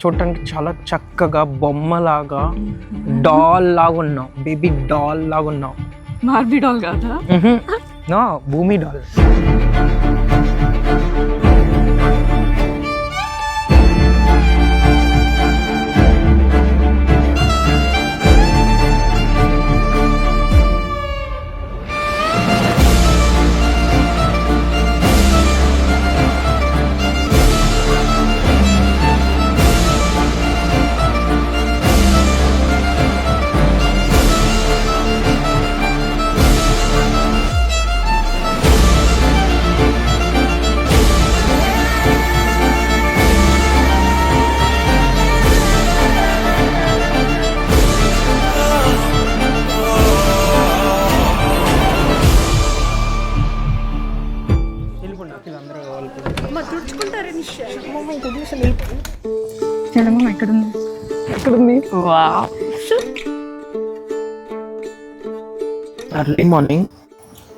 చూడటానికి చాలా చక్కగా బొమ్మలాగా డాల్ లాగా ఉన్నావు, బేబీ డాల్ లాగా ఉన్నావు. బార్బీ డాల్ కాదా? నా భూమి డాల్. ఎక్కడుంది? ఎర్లీ మార్నింగ్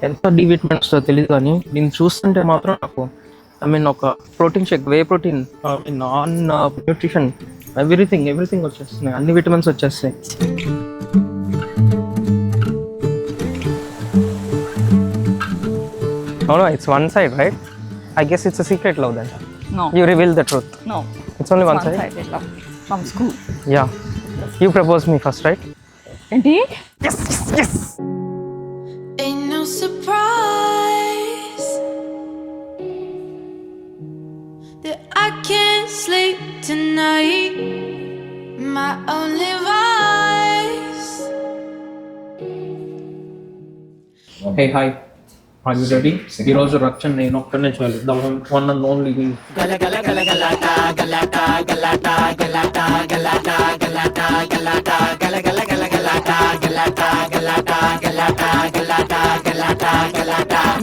ఎంత డి విటమిన్ వస్తుందో తెలియదు, కానీ నేను చూస్తుంటే మాత్రం నాకు ఒక protein shake, whey protein, non nutrition, everything వచ్చేస్తున్నాయి, అన్ని విటమిన్స్ వచ్చేస్తాయి. No, it's one side, right? I guess it's a secret love then. No. You reveal the truth. No. It's only one side. One-sided love from school. Yeah. You proposed me first, right? ఏంటి? Yes. Ain't no surprise that I can't sleep tonight. My only vice. Hey, hi. Are you ready? ఈ రోజు రక్షణ నేను ఒక్కనే చేయాలి. The one and only me.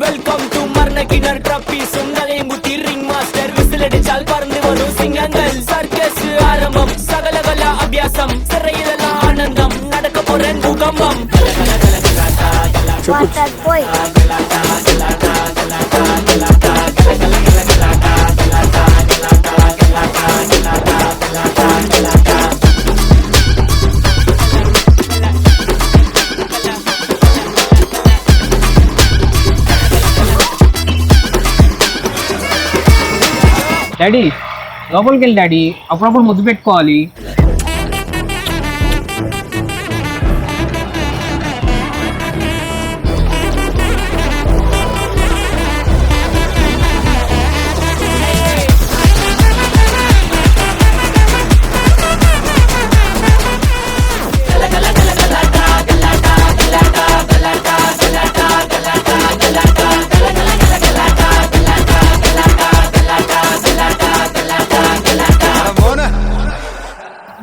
Welcome to മർണകിനർ ട്രപ്പി സുംഗലേംഗുത്തി റിംഗ് മാസ്റ്റർ വിസിലടി ചാൽ പറന്ന് വരും സിംഗങ്ങൾ സർക്കസ് ആരംഭം സകലകല അഭ്യാസം സിറയിലല്ല ആനന്ദം നടക്ക പോരൻ ഭൂകമ്പം డాడీ లోపలికి వెళ్ళి డాడీ, అప్పుడప్పుడు ముద్దు పెట్టుకోవాలి.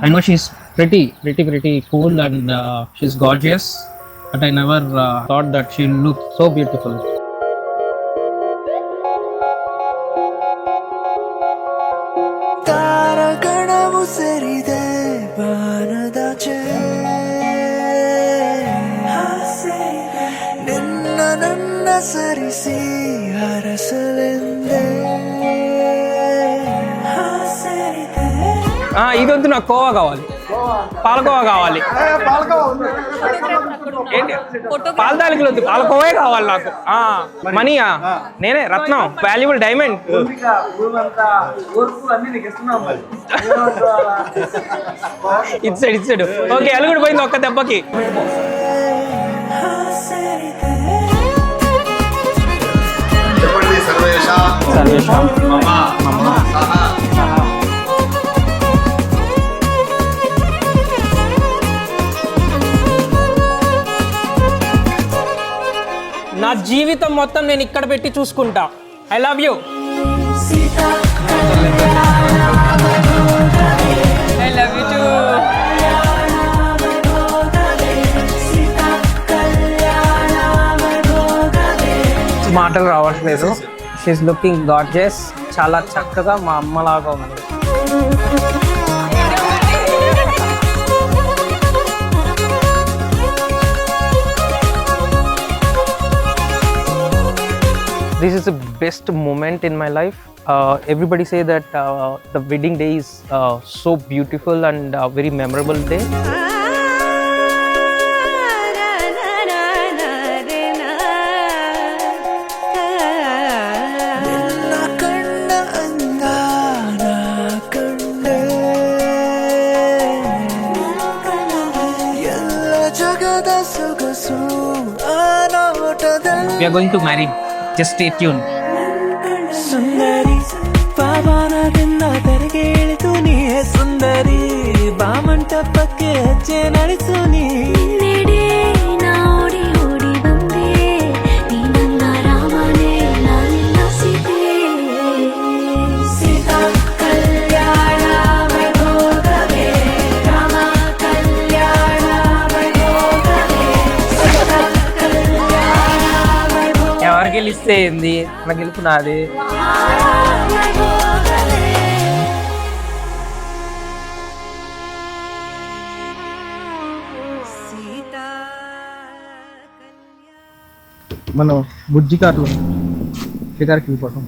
I know she's pretty cool and she's gorgeous, but I never thought that she'll look so beautiful. ತಾರಗಣವು ಸೇರಿದೆ ಬಾನದಾಚೆ ನಿನ್ನ ನನ್ನ ಸರಿಸಿ ಹರಸಲೆಂದೇ ఇదొద్దు, నాకు కోవా కావాలి, పాలకోవా కావాలి. ఏంటి పాల తాలికలు వద్దు, పాలకోవే కావాలి నాకు. మనీయా నేనే రత్నం, వాల్యుబుల్ డైమండ్. ఇచ్చాడు. ఓకే, అలుగుడు పోయింది ఒక్క దెబ్బకి. సర్వేషాం నా జీవితం మొత్తం నేను ఇక్కడ పెట్టి చూసుకుంటా. I love you. I love you too. మాటలు రావట్లేదు. షీఈస్ లుకింగ్ గార్జియస్, చాలా చక్కగా మా అమ్మలాగా ఉంది. this is the best moment in my life. Everybody say that the wedding day is so beautiful and very memorable day. ನಿನ್ನ ಕಣ್ಣ ಅಂಗಾನ ಕಂಡೆ ಎಲ್ಲ ಜಗದ ಸೊಗಸು ಆ ನೋಟದಲ್ಲಿ We are going to marry. Just stay tuned. ಸುಂದರಿ ಪಾವನದಿಂದ ತೆರೆಗೆ ಇಳಿತು ನೀಯೇ ಸುಂದರಿ ಬಾಮಂಟಪಕ್ಕೆ ಹೆಜ್ಜೆ ನಡೆಸು ನೀ ನೆಡೆ ನಾ ಓಡಿ ಓಡಿ ಬಂದೆ ನೀ ನನ್ನ ರಾಮನೇ ನಾನಿನ್ನ ಸೀತೆ ಸೀತಾ ಕಲ್ಯಾಣ ವೈಭೋಗವೇ ರಾಮ ಕಲ್ಯಾಣ ವೈಭೋಗವೇ ಸೀತಾ ಕಲ್ಯಾಣ ವೈಭೋಗ ఎవరు గెలిస్తే ఏంది, నా గెలుపు నాది. వైభోగవే సీతా మనం బుజ్జి కార్లో షికార్కి వెళ్ళిపోతాం.